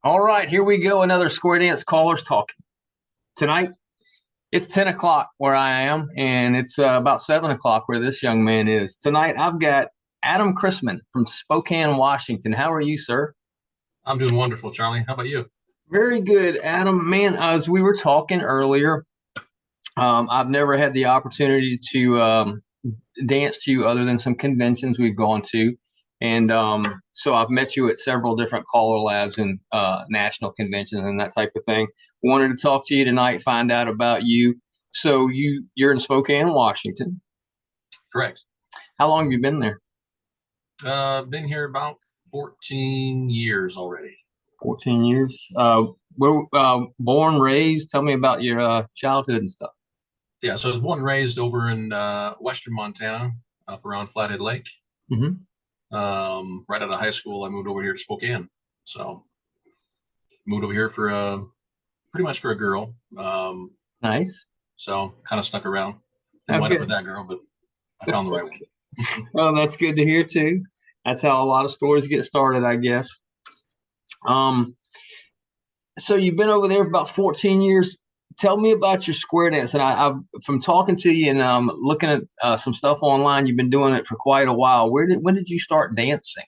All right, here we go. Another Square Dance Callers Talking. Tonight, it's 10 o'clock where I am, and it's about 7 o'clock where this young man is. Tonight, I've got Adam Christman from Spokane, Washington. How are you, sir? I'm doing wonderful, Charlie. How about you? Very good, Adam. Man, as we were talking earlier, I've never had the opportunity to dance to you other than some conventions we've gone to. And so I've met you at several different caller labs and national conventions and that type of thing. Wanted to talk to you tonight, find out about you. So you're in Spokane, Washington. Correct. How long have you been there? Been here about 14 years already. 14 years. Born, raised. Tell me about your childhood and stuff. Yeah, so I was born and raised over in western Montana, up around Flathead Lake. Mm-hmm. Right out of high school, I moved over here to Spokane. So moved over here for pretty much for a girl. Nice. So kind of stuck around. Didn't wind up with that girl, but I found the right one. Well, that's good to hear too. That's how a lot of stories get started, I guess. So you've been over there for about 14 years. Tell me about your square dance. And I've from talking to you and looking at some stuff online, you've been doing it for quite a while. When did you start dancing?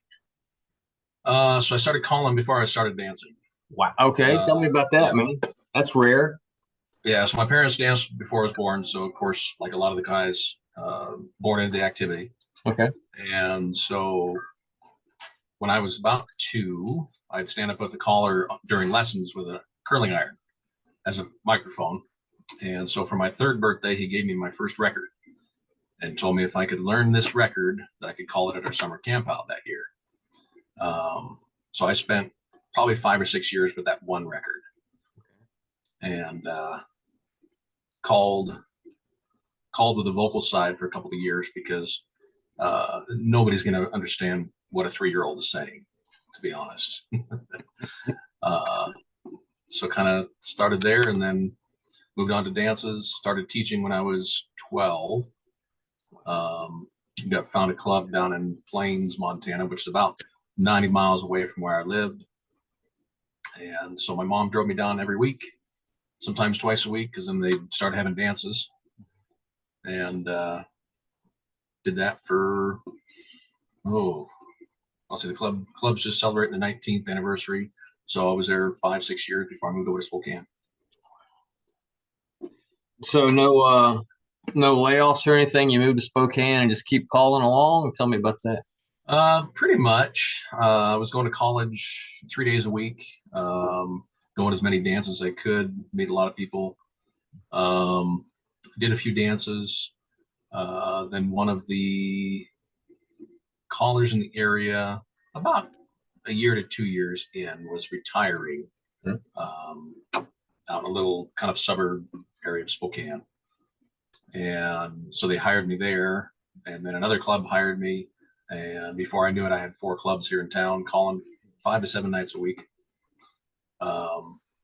So I started calling before I started dancing. Wow. Okay. Tell me about that, yeah. man. That's rare. Yeah, so my parents danced before I was born. So of course, like a lot of the guys, born into the activity. Okay. And so when I was about 2, I'd stand up with the collar during lessons with a curling iron as a microphone. And so for my 3rd birthday, he gave me my first record and told me if I could learn this record, that I could call it at our summer camp out that year. So I spent probably 5 or 6 years with that one record, and called with the vocal side for a couple of years because nobody's going to understand what a 3-year-old is saying, to be honest. So kind of started there and then moved on to dances, started teaching when I was 12. Found a club down in Plains, Montana, which is about 90 miles away from where I lived. And so my mom drove me down every week, sometimes twice a week, because then they started having dances. And did that for, I'll say the club's just celebrating the 19th anniversary. So I was there 5, 6 years before I moved over to Spokane. So no layoffs or anything. You moved to Spokane and just keep calling along. Tell me about that. Pretty much. I was going to college 3 days a week, going as many dances as I could, meet a lot of people. Did a few dances. Then one of the callers in the area, about a year to 2 years in, was retiring out in a little kind of suburb area of Spokane. And so they hired me there, and then another club hired me. And before I knew it, I had 4 clubs here in town calling 5 to 7 nights a week.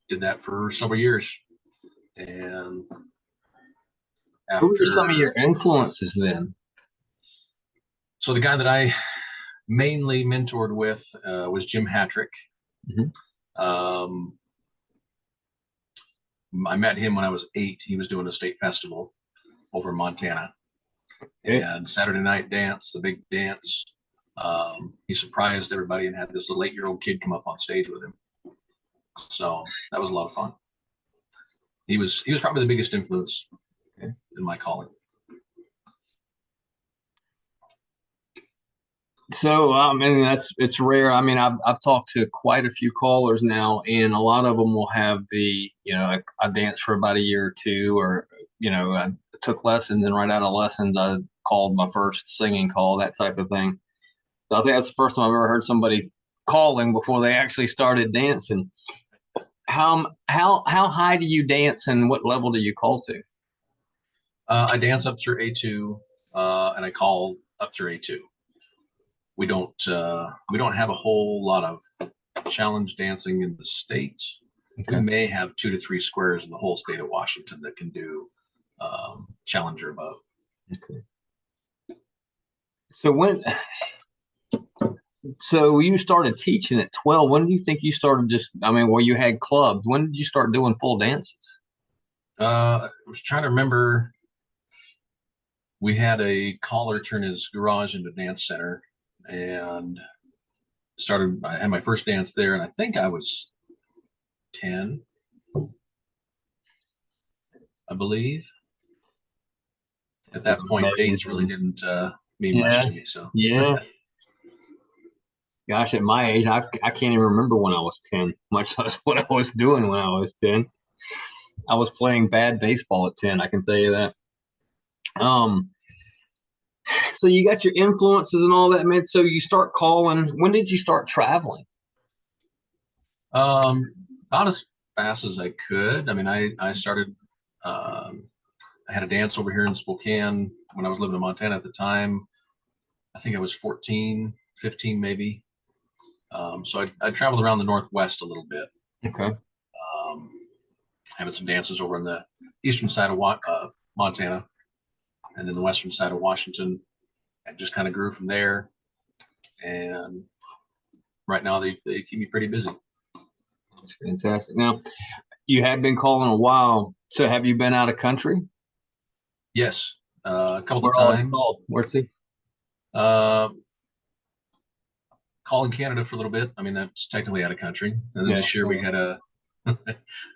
Did that for several years. And Who were some of your influences then? So the guy that I mainly mentored with was Jim Hattrick. Mm-hmm. I met him when I was 8. He was doing a state festival over in Montana. And Saturday night dance, the big dance, he surprised everybody and had this little 8-year-old kid come up on stage with him. So that was a lot of fun. He was probably the biggest influence in my calling. So it's rare. I mean, I've talked to quite a few callers now, and a lot of them will have the, I danced for about a year or 2, or I took lessons, and right out of lessons I called my first singing call, that type of thing. So I think that's the first time I've ever heard somebody calling before they actually started dancing. How high do you dance, and what level do you call to? I dance up through A2, and I call up through A2. We don't have a whole lot of challenge dancing in the state. Okay. We may have 2 to 3 squares in the whole state of Washington that can do challenge or above. Okay. So So you started teaching at 12. When do you think you started well, you had clubs. When did you start doing full dances? I was trying to remember. We had a caller turn his garage into a dance center, and I had my first dance there, and I think I was 10, I believe. At that point, dates really Amazing. didn't mean much Yeah. to me. So, Yeah. Gosh, at my age, I can't even remember when I was 10, much less what I was doing when I was 10. I was playing bad baseball at 10, I can tell you that. Um, so you got your influences and all that, man. So you start calling. When did you start traveling? about as fast as I could. I mean, I started. Um, I had a dance over here in Spokane when I was living in Montana at the time. I think I was 14, 15 maybe. So I traveled around the Northwest a little bit, Okay. um, having some dances over on the eastern side of Montana and then the western side of Washington, and just kind of grew from there. And right now they keep me pretty busy. That's fantastic. Now, you have been calling a while. So have you been out of country? Yes, a couple Where of all have you times. called? Where to? Uh, Calling Canada for a little bit. I mean, that's technically out of country. And then Yeah. this year we had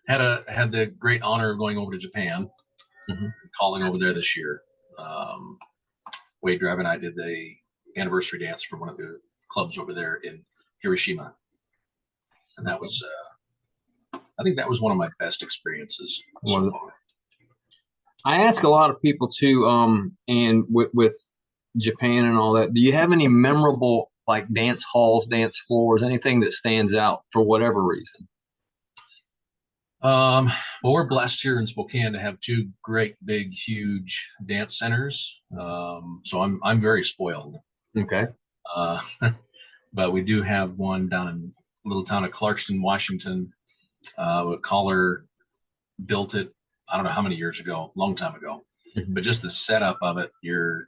had the great honor of going over to Japan, Mhm. calling over there this year. Um, Wade Drive and I did the anniversary dance for one of the clubs over there in Hiroshima, and that was I think that was one of my best experiences so Well, far. I ask a lot of people too, and with Japan and all that, do you have any memorable like dance halls, dance floors, anything that stands out for whatever reason? Well, we're blessed here in Spokane to have two great, big, huge dance centers. So I'm very spoiled. Okay. Uh, but we do have one down in little town of Clarkston, Washington. A caller built it. I don't know how many years ago, long time ago. Mhm. But just the setup of it, your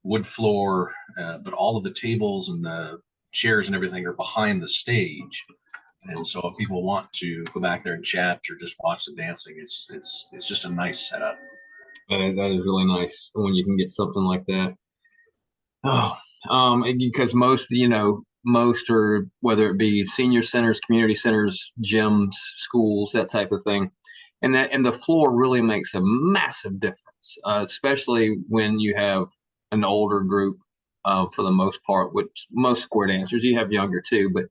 wood floor, but all of the tables and the chairs and everything are behind the stage. And so if people want to go back there and chat or just watch the dancing, it's just a nice setup. That is really nice when you can get something like that. Oh, and because most are whether it be senior centers, community centers, gyms, schools, that type of thing, and the floor really makes a massive difference, especially when you have an older group. For the most part, which most square dancers, you have younger too, but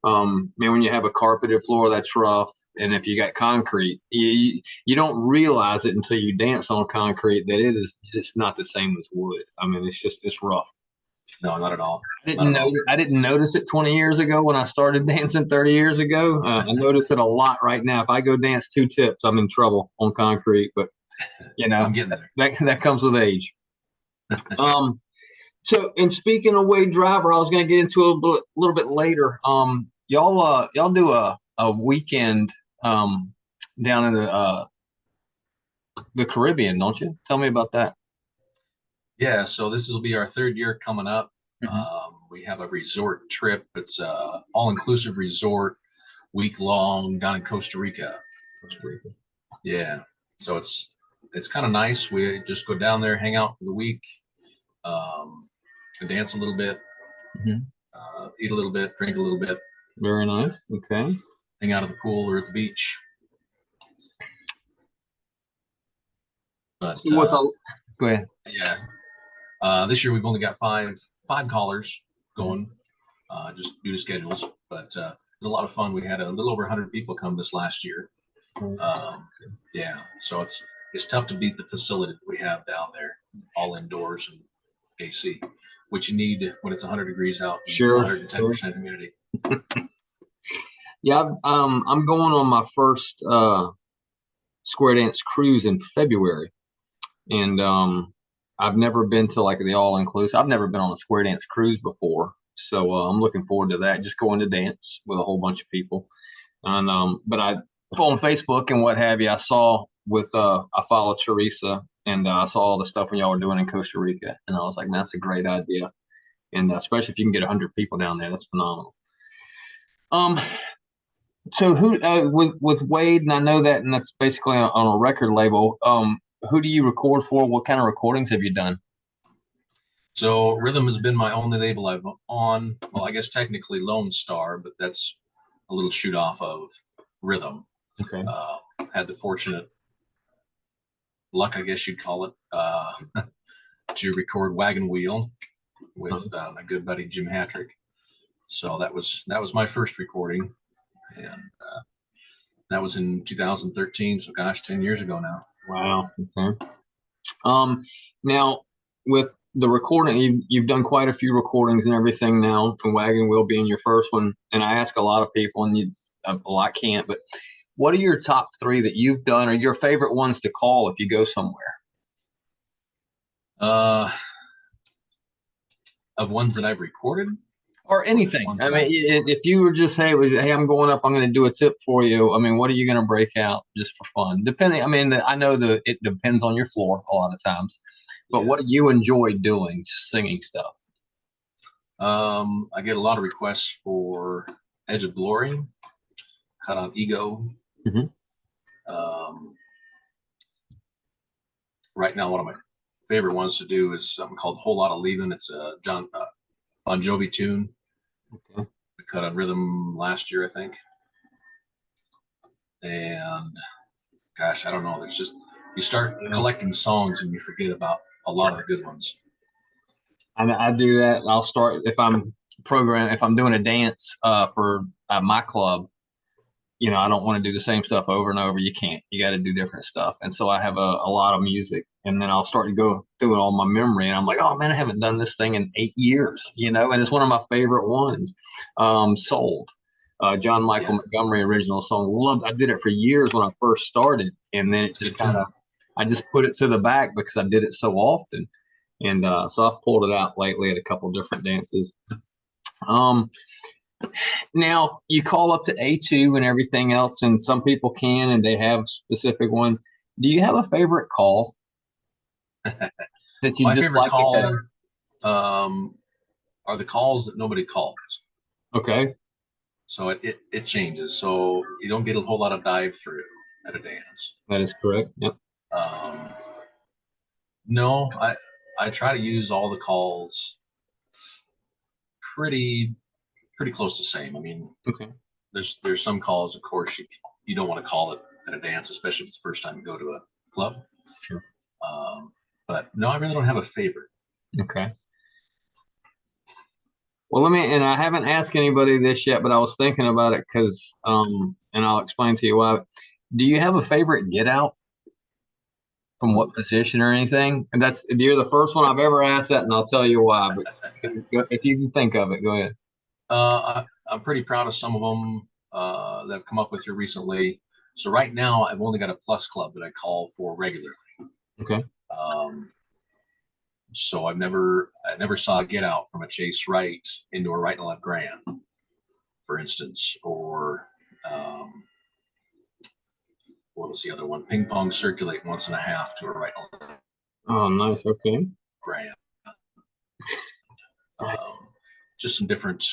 man, when you have a carpeted floor, that's rough. And if you got concrete, you don't realize it until you dance on concrete that it is just not the same as wood. I mean, it's rough. No, not at all. I Not didn't at all. notice. I didn't notice it 20 years ago when I started dancing 30 years ago. I notice it a lot right now. If I go dance two tips, I'm in trouble on concrete. But I'm getting there. that comes with age. Um, so, and speaking of Wade Driver, I was going to get into a little bit later. Y'all do a weekend down in the Caribbean, don't you? Tell me about that. Yeah, so this will be our third year coming up. Mhm. We have a resort trip. It's a all-inclusive resort, week long down in Costa Rica. Costa Rica. Yeah, so it's kind of nice. We just go down there, hang out for the week, um, dance a little bit, Mhm. eat a little bit, drink a little bit, Very nice. Okay. hang out at the pool or at the beach. But So go ahead. yeah, this year we've only got five callers going, just due to schedules. But it was a lot of fun. We had a little over 100 people come this last year. Yeah, so it's tough to beat the facility that we have down there, all indoors and AC, which you need when it's 100 degrees out and Sure. 110% humidity. Yeah, I'm going on my first square dance cruise in February, and I've never been to like the all inclusive. I've never been on a square dance cruise before, so I'm looking forward to that. Just going to dance with a whole bunch of people, and but I on Facebook and what have you, I saw with I follow Teresa, and I saw all the stuff when y'all were doing in Costa Rica, and I was like, man, that's a great idea. and especially if you can get 100 people down there, that's phenomenal. Um, so who with Wade, and I know that, and that's basically on a record label. Who do you record for? What kind of recordings have you done? So Rhythm has been my only label I've on. Well, I guess technically Lone Star, but that's a little shoot off of Rhythm. Okay. Had the fortunate luck, I guess you'd call it, to record Wagon Wheel with my good buddy Jim Hattrick. So that was my first recording, and that was in 2013. So gosh, 10 years ago now. Wow. Okay. Now with the recording, you've done quite a few recordings and everything now, and Wagon Wheel being your first one. And I ask a lot of people, and well, I can't, but what are your top 3 that you've done, or your favorite ones to call if you go somewhere? Of ones that I've recorded, or anything. I mean, if you were just hey, I'm going up, I'm going to do a tip for you. I mean, what are you going to break out just for fun? Depending, I mean, I know it depends on your floor a lot of times, but what do you enjoy doing, singing stuff? I get a lot of requests for Edge of Glory, Cut on Ego. Right now, one of my favorite ones to do is something called Whole Lot of Leaving. It's a Bon Jovi tune. Okay. We cut on Rhythm last year, I think. And gosh, I don't know. There's just, you start collecting songs and you forget about a lot of the good ones. I do that. I'll start if I'm doing a dance for my club. You know, I don't want to do the same stuff over and over. You can't. You got to do different stuff. And so I have a lot of music, and then I'll start to go through it all my memory, and I'm like, oh man, I haven't done this thing in 8 years. You know, and it's one of my favorite ones. Sold. John Michael Montgomery original song. Loved. I did it for years when I first started, and then it just I just put it to the back because I did it so often, and so I've pulled it out lately at a couple different dances. Now you call up to A2 and everything else, and some people can, and they have specific ones. Do you have a favorite call that you my just favorite like call are the calls that nobody calls. Okay. So it changes. So you don't get a whole lot of dive through at a dance. That is correct. Yep. No, I try to use all the calls pretty close to the same. I mean, okay. There's some calls, of course, you don't want to call it at a dance, especially if it's the first time you go to a club. Sure. But no, I really don't have a favorite. Okay. Well, and I haven't asked anybody this yet, but I was thinking about it because, and I'll explain to you why. Do you have a favorite get out? From what position or anything? And you're the first one I've ever asked that, and I'll tell you why. But if you can think of it, go ahead. I'm pretty proud of some of them that have come up with here recently. So right now, I've only got a plus club that I call for regularly. Okay. So I never saw a get out from a chase right into a right and left grand, for instance, or what was the other one? Ping pong circulate 1.5 to a right and left. Oh, nice. Okay. Grand. Just some different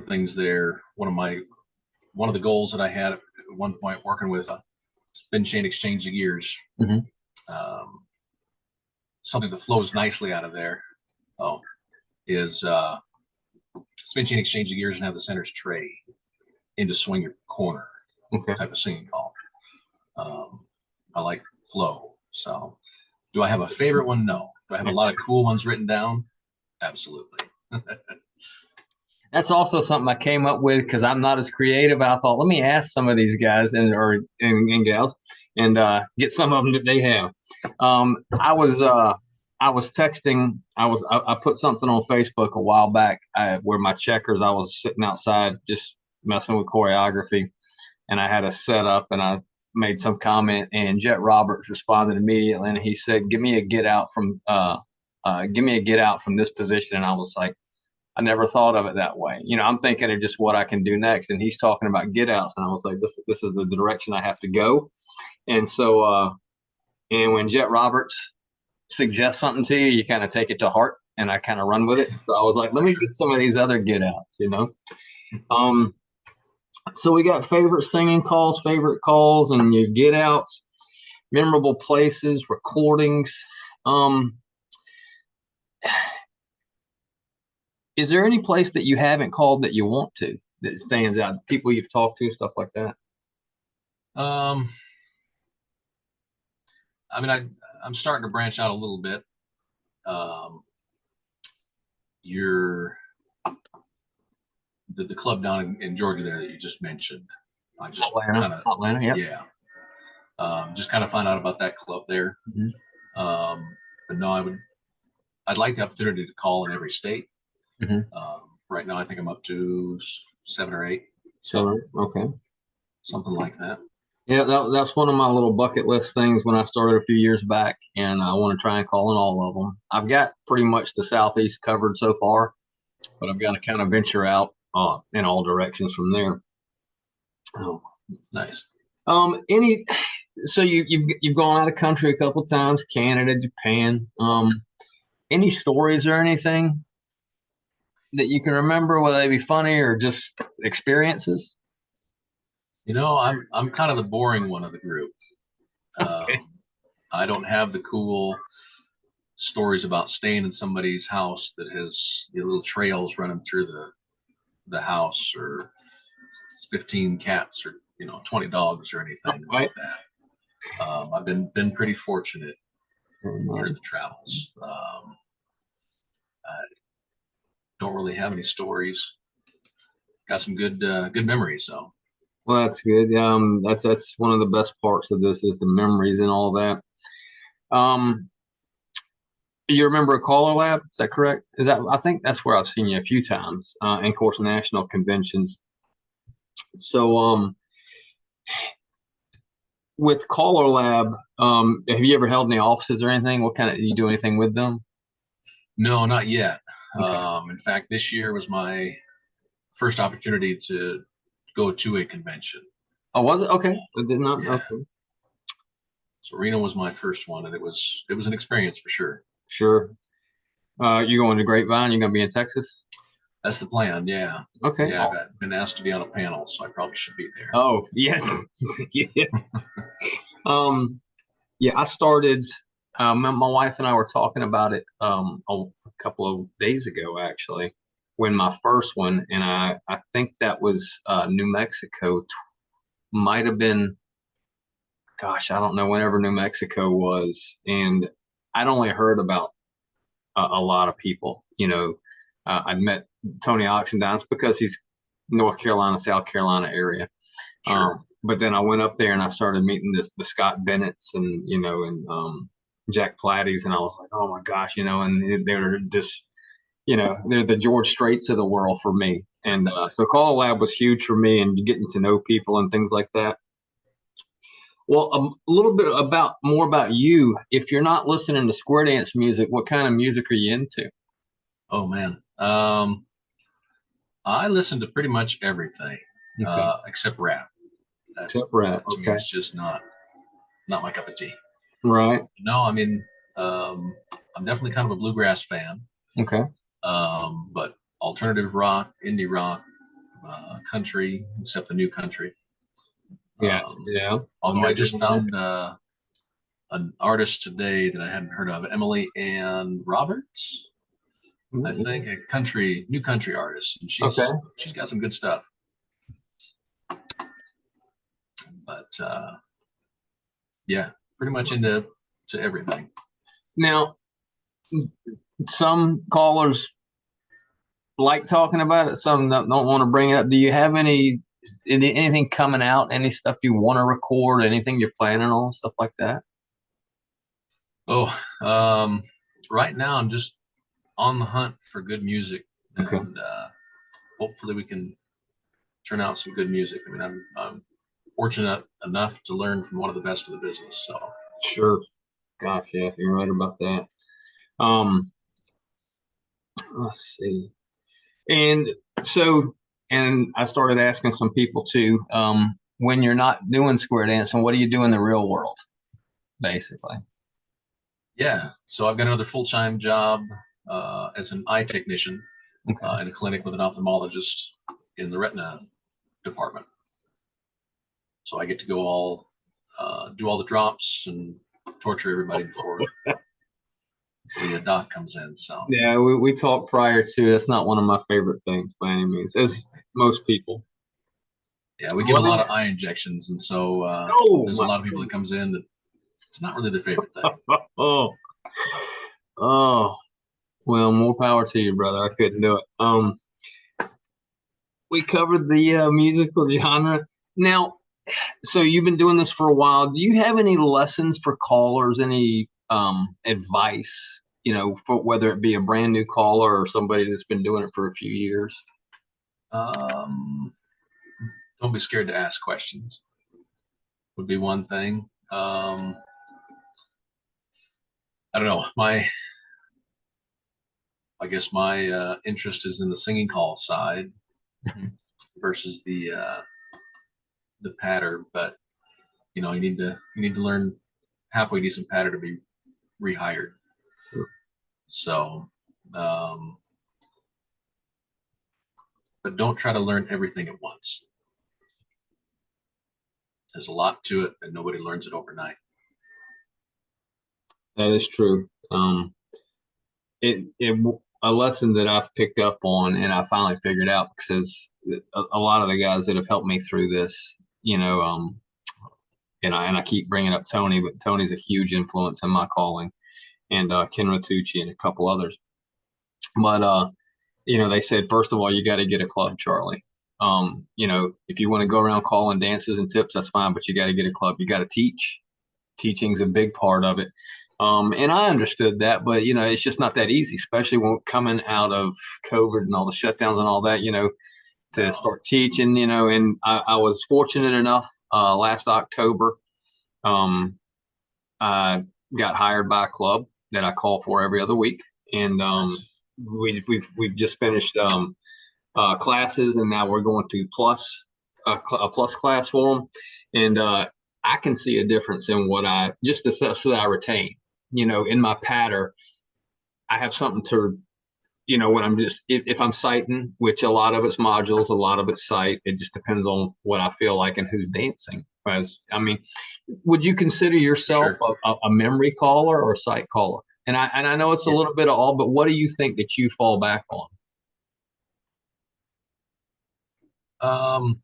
things there. One of the goals that I had at one point working with spin chain exchange of gears. Something that flows nicely out of there is spin chain exchange of gears and have the centers tray into swing your corner type of singing call. I like flow. So do I have a favorite one? No. Do I have a lot of cool ones written down? Absolutely. That's also something I came up with because I'm not as creative. I thought, let me ask some of these guys and gals and get some of them that they have. I was texting. I put something on Facebook a while back where my checkers. I was sitting outside just messing with choreography, and I had a setup, and I made some comment, and Jet Roberts responded immediately, and he said, "Give me a get out from this position," and I was like, I never thought of it that way. You know, I'm thinking of just what I can do next. And he's talking about get outs. And I was like, this is the direction I have to go. And so, and when Jet Roberts suggests something to you, you kind of take it to heart. and I kind of run with it. So I was like, let me get some of these other get outs, you know. Um, so we got favorite singing calls, favorite calls, and your get outs, memorable places, recordings. Um, is there any place that you haven't called that you want to that stands out? People you've talked to, stuff like that. Um, I mean, I'm starting to branch out a little bit. Um, you're the club down in Georgia there that you just mentioned. I just kind of, Atlanta, yeah. yeah, just kind of find out about that club there. Mm-hmm. But no, I'd like the opportunity to call in every state. Mm-hmm. Right now, I think I'm up to 7 or 8. So, okay. Something like that. Yeah, that's one of my little bucket list things when I started a few years back, and I want to try and call in all of them. I've got pretty much the Southeast covered so far, but I've got to kind of venture out in all directions from there. Oh, that's nice. Any so you've gone out of country a couple times, Canada, Japan. Any stories or anything that you can remember, whether they be funny or just experiences? You know, I'm kind of the boring one of the group. Okay. I don't have the cool stories about staying in somebody's house that has little trails running through the house, or 15 cats, or 20 dogs, or anything like that. I've been pretty fortunate through the travels. I don't really have any stories. Got some good memories though. Well, that's good. That's one of the best parts of this is the memories and all that. You remember a caller lab? Is that correct? I think that's where I've seen you a few times, and of course, national conventions. So, with Caller Lab, have you ever held any offices or anything? What kind of, you do anything with them? No, not yet. Okay. In fact, this year was my first opportunity to go to a convention. Oh, was it? Okay. I did not. Yeah. Okay. So Reno was my first one, and it was an experience for sure. Sure. You going to Grapevine? You're gonna be in Texas? That's the plan. Yeah. Okay. Yeah, Awesome. I've been asked to be on a panel, so I probably should be there. Oh, yes. Yeah. Um, yeah, I started. My wife and I were talking about it a couple of days ago, actually, when my first one, and I think that was New Mexico. Might have been, gosh, I don't know, whenever New Mexico was, and I'd only heard about a lot of people. I'd met Tony Oxendine because he's North Carolina, South Carolina area. Sure. But then I went up there and I started meeting the Scott Bennett's and Jack Platty's, and I was like, oh my gosh, and they're just, they're the George Straits of the world for me. And so Call Lab was huge for me, and getting to know people and things like that. Well, a little bit more about you. If you're not listening to square dance music, what kind of music are you into? Oh man, I listen to pretty much everything, except rap. Except rap. To me, it's just not my cup of tea. Right. No, I mean, I'm definitely kind of a bluegrass fan. Okay. But alternative rock, indie rock, country, except the new country. Yeah. Yeah. Although I just found an artist today that I hadn't heard of, Emily Ann Roberts. I think a new country artist, and she's got some good stuff. But yeah, pretty much into everything. Now, some callers like talking about it. Some don't want to bring it up. Do you have anything coming out? Any stuff you want to record? Anything you're planning on? Stuff like that? Oh, right now I'm just on the hunt for good music, and hopefully we can turn out some good music. I mean, I'm fortunate enough to learn from one of the best of the business. So sure, gosh, yeah, you're right about that. Let's see, and so, and I started asking some people too. When you're not doing square dancing, what do you do in the real world, basically? Yeah, so I've got another full-time job as an eye technician in a clinic with an ophthalmologist in the retina department. So I get to go do all the drops and torture everybody before the doc comes in. So yeah, we talked prior to. That's not one of my favorite things by any means, as most people. yeah, we give a lot of eye injections, and so there's a lot of people that comes in that it's not really their favorite thing. Oh, well, more power to you, brother. I couldn't do it. We covered the musical genre. Now, so you've been doing this for a while. Do you have any lessons for callers? Any advice? For whether it be a brand new caller or somebody that's been doing it for a few years. Don't be scared to ask questions. Would be one thing. I don't know. I guess my interest is in the singing call side versus the patter, but you need to learn halfway decent patter to be rehired. Sure. So, but don't try to learn everything at once. There's a lot to it, and nobody learns it overnight. That is true. A lesson that I've picked up on, and I finally figured out because a lot of the guys that have helped me through this, and I keep bringing up Tony, but Tony's a huge influence in my calling, and Ken Ratucci and a couple others. But they said, first of all, you got to get a club, Charlie. If you want to go around calling dances and tips, that's fine, but you got to get a club. You got to teach. Teaching's a big part of it. And I understood that, but it's just not that easy, especially when coming out of COVID and all the shutdowns and all that, to start teaching, and I was fortunate enough, last October, I got hired by a club that I call for every other week. And we've just finished classes, and now we're going to a plus class for them. And I can see a difference in what just the stuff that I retain, in my patter. I have something to, when I'm if I'm sighting, which a lot of it's modules, a lot of it's sight. It just depends on what I feel like and who's dancing. Would you consider yourself a memory caller or a sight caller? And I know it's a little bit of all, but what do you think that you fall back on?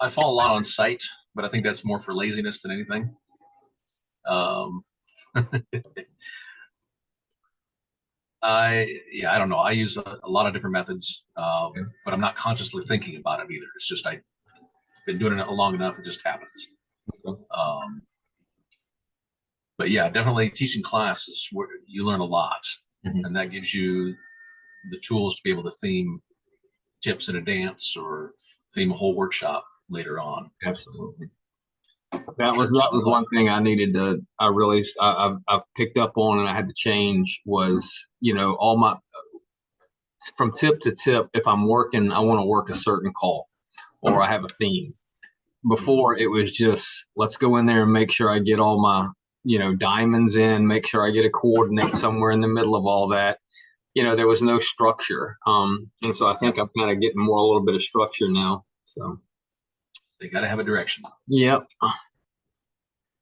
I fall a lot on sight, but I think that's more for laziness than anything. I don't know. I use a lot of different methods, but I'm not consciously thinking about it either. It's just I've been doing it long enough; it just happens. But yeah, definitely teaching classes where you learn a lot, and that gives you the tools to be able to theme tips in a dance or theme a whole workshop later on. Absolutely. That was one thing I needed to. I've picked up on, and I had to change was all my from tip to tip. If I'm working, I want to work a certain call, or I have a theme. Before it was just let's go in there and make sure I get all my diamonds in, make sure I get a coordinate somewhere in the middle of all that. There was no structure, and so I think I'm kind of getting a little bit of structure now. So they got to have a direction. Yep.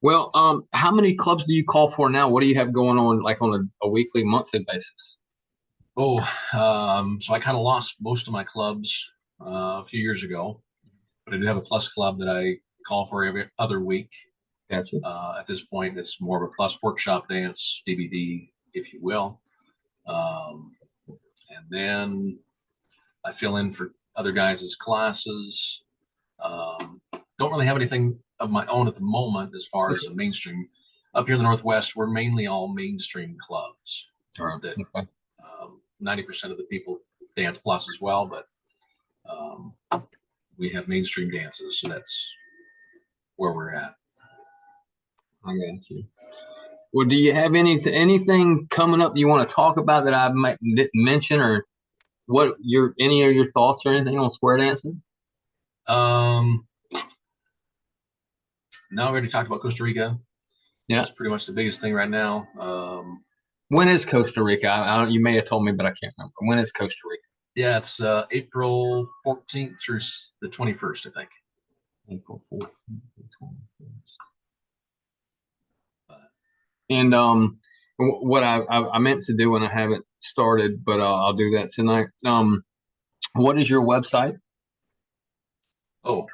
Well, how many clubs do you call for now? What do you have going on, like on a weekly, monthly basis? So I kind of lost most of my clubs a few years ago, but I do have a plus club that I call for every other week. Gotcha. At this point, it's more of a plus workshop dance, DVD, if you will. And then I fill in for other guys' classes. Don't really have anything of my own at the moment as far as a mainstream. Up here in the Northwest, we're mainly all mainstream clubs. Sure. That 90% of the people dance plus as well, but we have mainstream dances, so that's where we're at. I got you. Well, do you have anything coming up you want to talk about that I didn't mention, or what any of your thoughts or anything on square dancing? Now we already talked about Costa Rica. Yeah, that's pretty much the biggest thing right now. When is Costa Rica? I don't, you may have told me, but I can't remember. When is Costa Rica? Yeah, it's April 14th through the 21st, I think. April 14th to 21st. And what I meant to do and I haven't started, but I'll do that tonight. What is your website? Oh,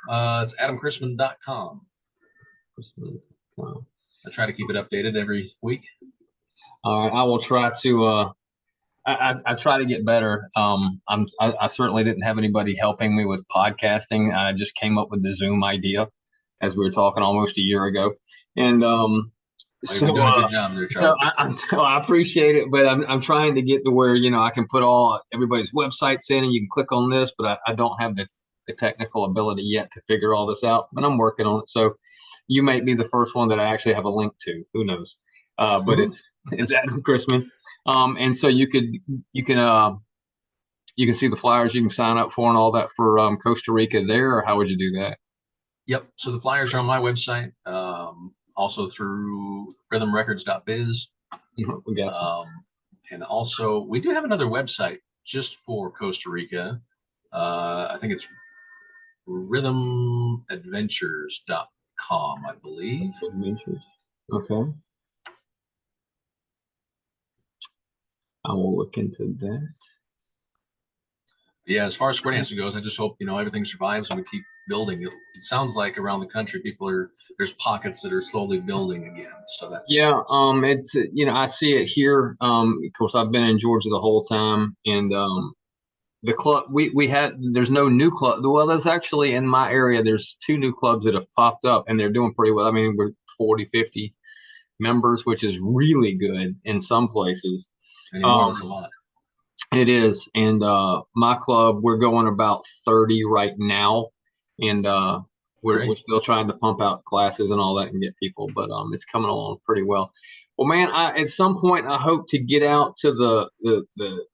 it's adamchristman.com. I try to keep it updated every week. All right, I will try to. I try to get better. I certainly didn't have anybody helping me with podcasting. I just came up with the Zoom idea, as we were talking almost a year ago, and You've been doing a good job there, Charlie. I appreciate it, but I'm trying to get to where I can put all everybody's websites in, and you can click on this, but I don't have the technical ability yet to figure all this out. But I'm working on it. So you may be the first one that I actually have a link to. Who knows? But it's Adam Christman, and so you can see the flyers you can sign up for and all that for Costa Rica there, or how would you do that? Yep. So the flyers are on my website, also through rhythmrecords.biz. We got and also we do have another website just for Costa Rica. I think it's rhythmadventures.com, I believe. Adventures. Okay. I will look into that. Yeah, as far as square dancing goes, I just hope everything survives and we keep building. It sounds like around the country, there's pockets that are slowly building again. So that's it's I see it here. Of course, I've been in Georgia the whole time, and the club there's no new club. Well, there's actually in my area there's 2 new clubs that have popped up, and they're doing pretty well. I mean, we're 40, 50 members, which is really good in some places. Anymore, that's a lot. It is, and my club, we're going about 30 right now, and we're still trying to pump out classes and all that and get people, but it's coming along pretty well. Well, man, at some point I hope to get out to the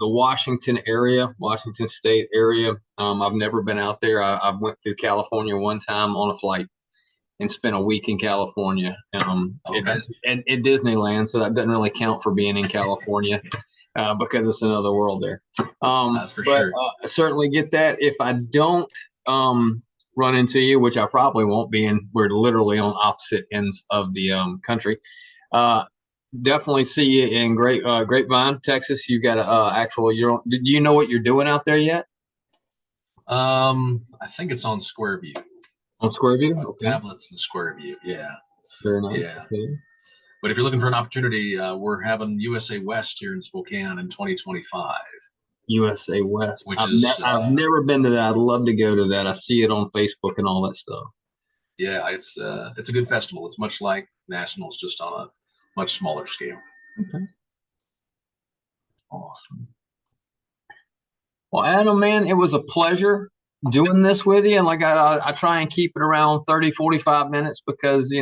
Washington area, Washington State area. I've never been out there. I went through California one time on a flight and spent a week in California at Disneyland, so that doesn't really count for being in California. Because it's another world there. That's for sure. I certainly get that. If I don't run into you, which I probably won't be, and we're literally on opposite ends of the country, definitely see you in Grapevine, Texas. You got do you know what you're doing out there yet? I think it's on Square View. On Square View? Okay. Tablets and Square View, yeah. Very nice. Yeah. Okay. But if you're looking for an opportunity, we're having USA West here in Spokane in 2025. USA West, which I've never been to that. I'd love to go to that. I see it on Facebook and all that stuff. Yeah, it's a good festival. It's much like Nationals, just on a much smaller scale. Okay. Awesome. Well, Adam, man, it was a pleasure doing this with you. And like I try and keep it around 30, 45 minutes because,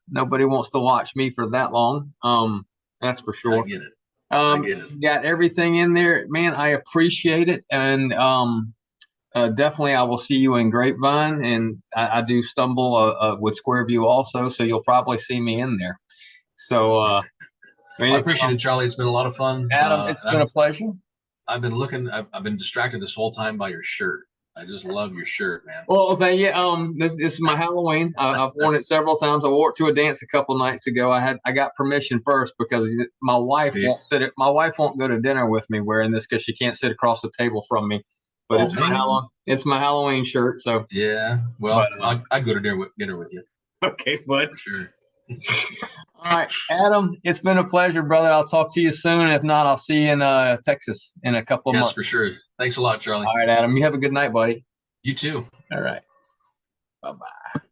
nobody wants to watch me for that long. That's for sure. I get it. I get it. Got everything in there, man. I appreciate it, and definitely I will see you in Grapevine, and I do stumble with Square View also, so you'll probably see me in there. So I appreciate it, Charlie. It's been a lot of fun. Adam, it's been a pleasure. I've been distracted this whole time by your shirt. I just love your shirt, man. Well, thank you. This is my Halloween. I've worn it several times. I wore it to a dance a couple nights ago. I got permission first because my wife won't sit. My wife won't go to dinner with me wearing this because she can't sit across the table from me. But it's my Halloween shirt. So yeah. Well, I'd go to dinner with you. Okay, bud. For sure. All right, Adam, it's been a pleasure, brother. I'll talk to you soon. If not, I'll see you in Texas in a couple of months. Yes, for sure. Thanks a lot, Charlie. All right, Adam. You have a good night, buddy. You too. All right. Bye-bye.